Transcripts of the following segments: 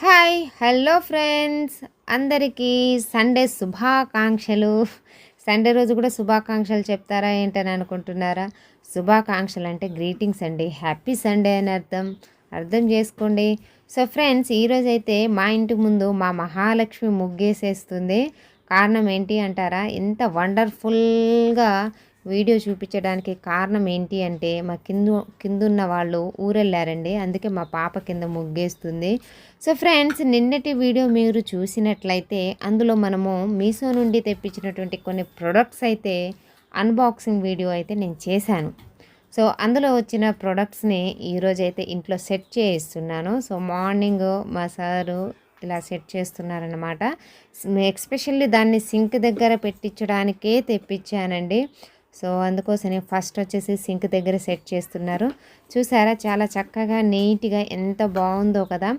Hi hello friends, అందరికీ Sunday శుభాకాంక్షలు. Sunday రోజు కూడా శుభాకాంక్షలు చెప్తారా ఏంటని అనుకుంటున్నారా? శుభాకాంక్షలు అంటే గ్రీటింగ్స్ అండి. హ్యాపీ సండే అని అర్థం చేసుకోండి. సో ఫ్రెండ్స్, ఈరోజైతే మా ఇంటి ముందు మా మహాలక్ష్మి ముగ్గేసేస్తుంది. కారణం ఏంటి అంటారా? ఇంత వండర్ఫుల్గా వీడియో చూపించడానికి కారణం ఏంటి అంటే, మా కిందున్న వాళ్ళు ఊరెళ్ళారండి. అందుకే మా పాప కింద ముగ్గేస్తుంది. సో ఫ్రెండ్స్, నిన్నటి వీడియో మీరు చూసినట్లయితే అందులో మనము మీషో నుండి తెప్పించినటువంటి కొన్ని ప్రొడక్ట్స్ అయితే అన్బాక్సింగ్ వీడియో అయితే నేను చేశాను. సో అందులో వచ్చిన ప్రొడక్ట్స్ని ఈరోజైతే ఇంట్లో సెట్ చేయిస్తున్నాను. సో మార్నింగ్ మా సారు ఇలా సెట్ చేస్తున్నారనమాట. ఎస్పెషల్లీ దాన్ని సింక్ దగ్గర పెట్టించడానికే తెప్పించానండి. సో అందుకోసమే ఫస్ట్ వచ్చేసి సింక్ దగ్గర సెట్ చేస్తున్నారు. చూసారా, చాలా చక్కగా నీట్గా ఎంత బాగుందో కదా.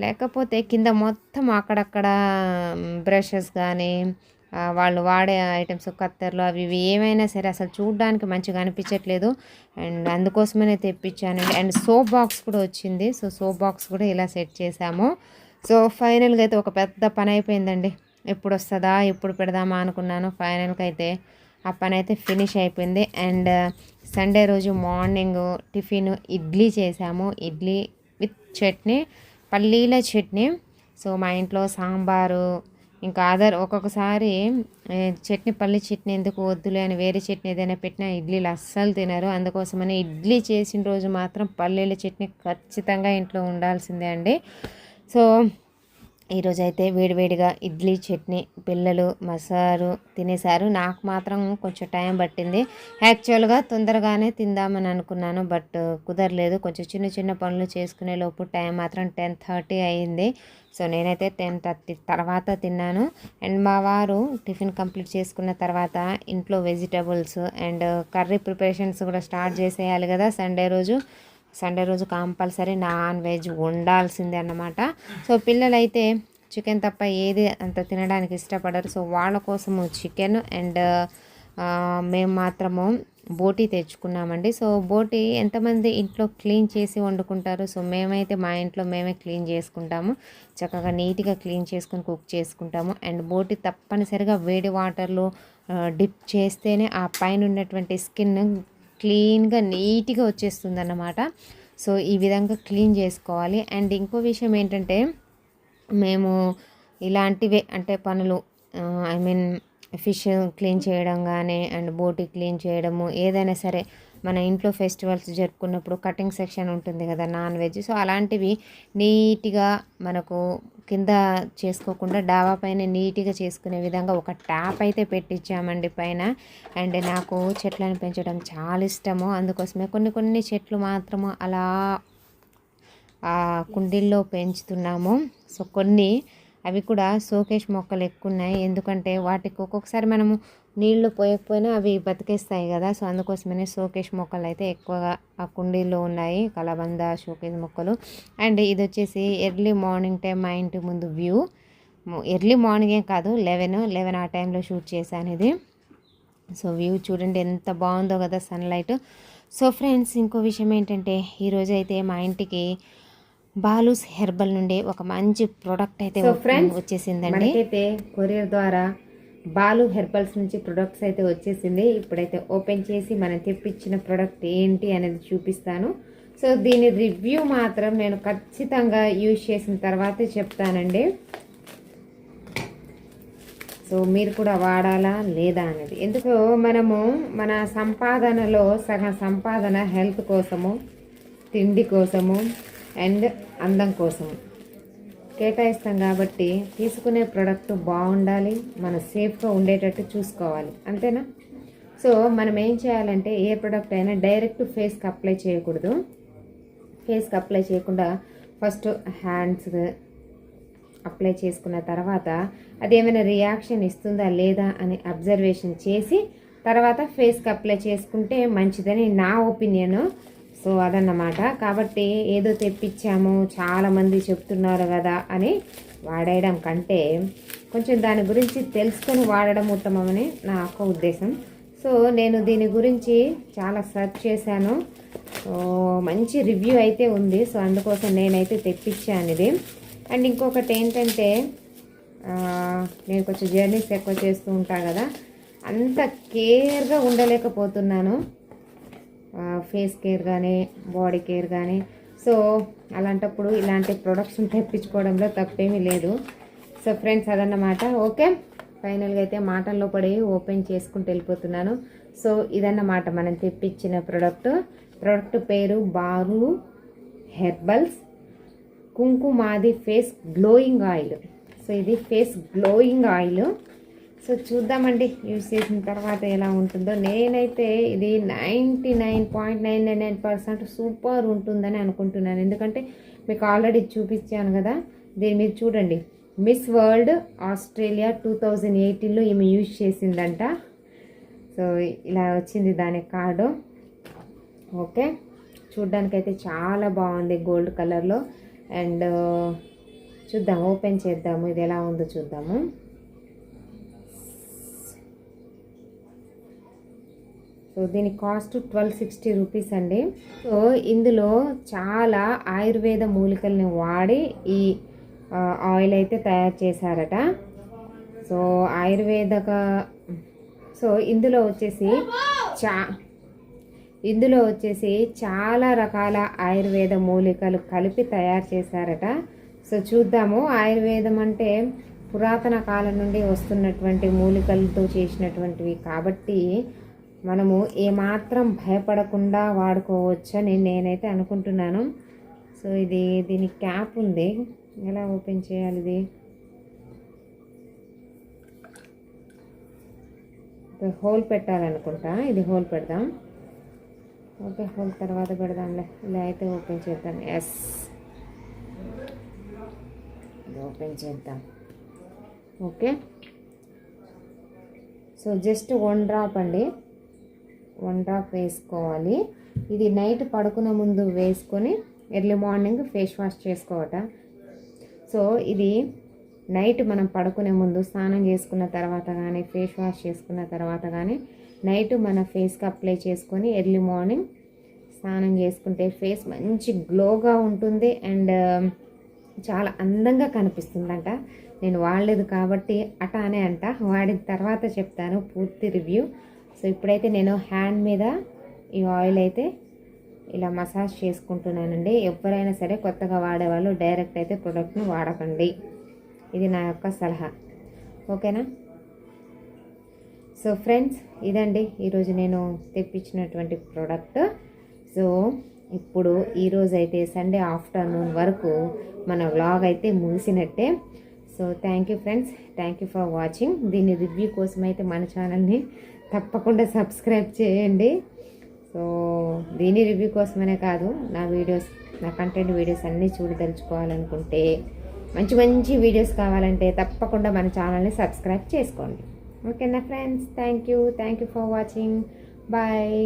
లేకపోతే కింద మొత్తం అక్కడక్కడ బ్రషెస్ కానీ వాళ్ళు వాడే ఐటమ్స్ కత్తెరలు అవి ఇవి ఏమైనా సరే అసలు చూడడానికి మంచిగా అనిపించట్లేదు. అండ్ అందుకోసమే తెప్పించానండి. అండ్ సోప్ బాక్స్ కూడా వచ్చింది. సో సోప్ బాక్స్ కూడా ఇలా సెట్ చేసాము. సో ఫైనల్గా అయితే ఒక పెద్ద పని అయిపోయిందండి. ఎప్పుడు వస్తుందా, ఎప్పుడు పెడదామా అనుకున్నాను. ఫైనల్గా అయితే ఆ పని అయితే ఫినిష్ అయిపోయింది. అండ్ సండే రోజు మార్నింగ్ టిఫిన్ ఇడ్లీ చేసాము. ఇడ్లీ విత్ చట్నీ, పల్లీల చట్నీ. సో మా ఇంట్లో సాంబారు ఇంకా ఒక్కొక్కసారి చట్నీ పల్లి చట్నీ ఎందుకు వద్దులే అని వేరే చట్నీ ఏదైనా పెట్టినా ఇడ్లీలు అస్సలు తినరు. అందుకోసమని ఇడ్లీ చేసిన రోజు మాత్రం పల్లీల చట్నీ ఖచ్చితంగా ఇంట్లో ఉండాల్సిందే అండి. సో ఈరోజైతే వేడివేడిగా ఇడ్లీ చట్నీ పిల్లలు మసారు తినేశారు. నాకు మాత్రం కొంచెం టైం పట్టింది. యాక్చువల్గా తొందరగానే తిందామని అనుకున్నాను, బట్ కుదరలేదు. కొంచెం చిన్న చిన్న పనులు చేసుకునే లోపు టైం మాత్రం 10:30 అయింది. సో నేనైతే 10:30 తర్వాత తిన్నాను. అండ్ మా వారు టిఫిన్ కంప్లీట్ చేసుకున్న తర్వాత ఇంట్లో వెజిటబుల్స్ అండ్ కర్రీ ప్రిపరేషన్స్ కూడా స్టార్ట్ చేసేయాలి కదా. సండే రోజు కంపల్సరీ నాన్ వెజ్ ఉండాల్సిందే అన్నమాట. సో పిల్లలైతే చికెన్ తప్ప ఏది అంత తినడానికి ఇష్టపడరు. సో వాళ్ళ కోసము చికెన్ అండ్ మేము మాత్రము బోటీ తెచ్చుకున్నామండి. సో బోటీ ఎంతమంది ఇంట్లో క్లీన్ చేసి వండుకుంటారు? సో మేమైతే మా ఇంట్లో మేమే క్లీన్ చేసుకుంటాము. చక్కగా నీట్గా క్లీన్ చేసుకొని కుక్ చేసుకుంటాము. అండ్ బోటీ తప్పనిసరిగా వేడి వాటర్లో డిప్ చేస్తేనే ఆ పైన ఉన్నటువంటి స్కిన్ క్లీన్గా నీట్గా వచ్చేస్తుంది అన్నమాట. సో ఈ విధంగా క్లీన్ చేసుకోవాలి. అండ్ ఇంకో విషయం ఏంటంటే, మేము ఇలాంటివే అంటే పనులు ఐ మీన్ ఫిష్ క్లీన్ చేయడం కానీ అండ్ బోటీ క్లీన్ చేయడము ఏదైనా సరే మన ఇంట్లో ఫెస్టివల్స్ జరుపుకున్నప్పుడు కటింగ్ సెక్షన్ ఉంటుంది కదా నాన్ వెజ్. సో అలాంటివి నీట్గా మనకు కింద చేసుకోకుండా డాబా పైన నీట్గా చేసుకునే విధంగా ఒక ట్యాప్ అయితే పెట్టించామండి పైన. అండ్ నాకు చెట్లను పెంచడం చాలా ఇష్టము. అందుకోసమే కొన్ని చెట్లు మాత్రము అలా కుండీల్లో పెంచుతున్నాము. సో కొన్ని అవి కూడా షోకేస్ మొక్కలు ఎక్కువ ఉన్నాయి. ఎందుకంటే వాటికి ఒక్కొక్కసారి మనము నీళ్లు పోయకపోయినా అవి బతికేస్తాయి కదా. సో అందుకోసమనే షోకేస్ మొక్కలు అయితే ఎక్కువగా ఆ కుండీల్లో ఉన్నాయి, కలబంద షోకేస్ మొక్కలు. అండ్ ఇది వచ్చేసి ఎర్లీ మార్నింగ్ టైం మా ఇంటి ముందు వ్యూ. ఎర్లీ మార్నింగే కాదు, 11 ఆ టైంలో షూట్ చేశాను ఇది. సో వ్యూ చూడండి ఎంత బాగుందో కదా, సన్లైట్. సో ఫ్రెండ్స్, ఇంకో విషయం ఏంటంటే, ఈరోజు అయితే మా ఇంటికి బాలూస్ హెర్బల్ నుండి ఒక మంచి ప్రోడక్ట్ అయితే వచ్చేసిందండి. అయితే కొరియర్ ద్వారా బాలు హెర్బల్స్ నుంచి ప్రొడక్ట్స్ అయితే వచ్చేసింది. ఇప్పుడైతే ఓపెన్ చేసి మనం తెప్పించిన ప్రోడక్ట్ ఏంటి అనేది చూపిస్తాను. సో దీని రివ్యూ మాత్రం నేను ఖచ్చితంగా యూజ్ చేసిన తర్వాతే చెప్తానండి. సో మీరు కూడా వాడాలా లేదా అనేది. ఎందుకు మనము మన సంపాదనలో సగం సంపాదన హెల్త్ కోసము, తిండి కోసము అండ్ అందం కోసము కేటాయిస్తాం. కాబట్టి తీసుకునే ప్రోడక్ట్ బాగుండాలి, మనం సేఫ్గా ఉండేటట్టు చూసుకోవాలి, అంతేనా? సో మనం ఏం చేయాలంటే, ఏ ప్రోడక్ట్ అయినా డైరెక్ట్ ఫేస్కి అప్లై చేయకూడదు. ఫేస్కి అప్లై చేయకుండా ఫస్ట్ హ్యాండ్స్ అప్లై చేసుకున్న తర్వాత అది ఏమైనా రియాక్షన్ ఇస్తుందా లేదా అని అబ్జర్వేషన్ చేసి తర్వాత ఫేస్కి అప్లై చేసుకుంటే మంచిదని నా ఒపీనియన్. సో అదన్నమాట. కాబట్టి ఏదో తెప్పించాము చాలామంది చెప్తున్నారు కదా అని వాడేయడం కంటే కొంచెం దాని గురించి తెలుసుకొని వాడడం ఉత్తమమని నా యొక్క ఉద్దేశం. సో నేను దీని గురించి చాలా సెర్చ్ చేశాను. మంచి రివ్యూ అయితే ఉంది. సో అందుకోసం నేనైతే తెప్పించాను ఇది. అండ్ ఇంకొకటి ఏంటంటే నేను కొంచెం జర్నీస్ ఎక్కువ చేస్తూ ఉంటాను కదా, అంత కేర్గా ఉండలేకపోతున్నాను, ఫేస్ కేర్ కానీ బాడీ కేర్ కానీ. సో అలాంటప్పుడు ఇలాంటి ప్రొడక్ట్స్ని తెప్పించుకోవడంలో తప్పేమీ లేదు. సో ఫ్రెండ్స్ అదన్నమాట. ఓకే, ఫైనల్గా అయితే మాటల్లో పడి ఓపెన్ చేసుకుంటూ వెళ్ళిపోతున్నాను. సో ఇదన్నమాట మనం తెప్పించిన ప్రోడక్ట్ పేరు Baaru herbals Kumkumadi face glowing oil. So ఇది ఫేస్ గ్లోయింగ్ ఆయిల్. సో చూద్దామండి యూజ్ చేసిన తర్వాత ఎలా ఉంటుందో. నేనైతే ఇది 99.999% సూపర్ ఉంటుందని అనుకుంటున్నాను. ఎందుకంటే మీకు ఆల్రెడీ చూపించాను కదా, దీని మీద చూడండి, మిస్ వరల్డ్ ఆస్ట్రేలియా 2018లో ఈమె యూజ్ చేసిందంట. సో ఇలా వచ్చింది దాని కార్డు. ఓకే, చూడ్డానికైతే చాలా బాగుంది గోల్డ్ కలర్లో. అండ్ చూద్దాం, ఓపెన్ చేద్దాము, ఇది ఎలా ఉందో చూద్దాము. సో దీని కాస్ట్ 1260 రూపీస్ అండి. సో ఇందులో చాలా ఆయుర్వేద మూలికల్ని వాడి ఈ ఆయిల్ అయితే తయారు చేశారట. సో సో ఇందులో వచ్చేసి చాలా రకాల ఆయుర్వేద మూలికలు కలిపి తయారు చేశారట. సో చూద్దాము. ఆయుర్వేదం అంటే పురాతన కాలం నుండి వస్తున్నటువంటి మూలికలతో చేసినటువంటివి కాబట్టి మనము ఏమాత్రం భయపడకుండా వాడుకోవచ్చని నేనైతే అనుకుంటున్నాను. సో దీని క్యాప్ ఉంది, ఎలా ఓపెన్ చేయాలి? ఇది హోల్ పెట్టాలనుకుంటా. ఇది హోల్ పెడదాం. ఓకే, హోల్ తర్వాత పెడదాంలే. ఇలా అయితే ఓపెన్ చేద్దాం. ఎస్, ఇది ఓపెన్ చేద్దాం. ఓకే, సో జస్ట్ 1 డ్రాప్ అండి, 1 డ్రాప్ వేసుకోవాలి. ఇది నైట్ పడుకునే ముందు వేసుకొని ఎర్లీ మార్నింగ్ ఫేస్ వాష్ చేసుకోవట. సో ఇది నైట్ మనం పడుకునే ముందు స్నానం చేసుకున్న తర్వాత కానీ ఫేస్ వాష్ చేసుకున్న తర్వాత కానీ నైట్ మన ఫేస్కి అప్లై చేసుకొని ఎర్లీ మార్నింగ్ స్నానం చేసుకుంటే ఫేస్ మంచి గ్లోగా ఉంటుంది అండ్ చాలా అందంగా కనిపిస్తుందంట. నేను వాడలేదు కాబట్టి అనే అంట, వాడిన తర్వాత చెప్తాను పూర్తి రివ్యూ. సో ఇప్పుడైతే నేను హ్యాండ్ మీద ఈ ఆయిల్ అయితే ఇలా మసాజ్ చేసుకుంటున్నానండి. ఎవరైనా సరే కొత్తగా వాడేవాళ్ళు డైరెక్ట్ అయితే ప్రోడక్ట్ని వాడకండి, ఇది నా యొక్క సలహా. ఓకేనా? సో ఫ్రెండ్స్ ఇదండి ఈరోజు నేను తెప్పించినటువంటి ప్రోడక్ట్. సో ఇప్పుడు ఈరోజు అయితే సండే ఆఫ్టర్నూన్ వరకు మన వ్లాగ్ అయితే ముగిసినట్టే. So thank you friends, thank you for watching. దీని రివ్యూ కోసం అయితే మన ఛానల్ని తప్పకుండా సబ్స్క్రైబ్ చేయండి. సో దీని రివ్యూ కోసమనే కాదు, నా కంటెంట్ వీడియోస్ అన్నీ చూడదలుచుకోవాలనుకుంటే, మంచి మంచి వీడియోస్ కావాలంటే తప్పకుండా మన ఛానల్ని సబ్స్క్రైబ్ చేసుకోండి. ఓకేనా friends? Thank you for watching. Bye.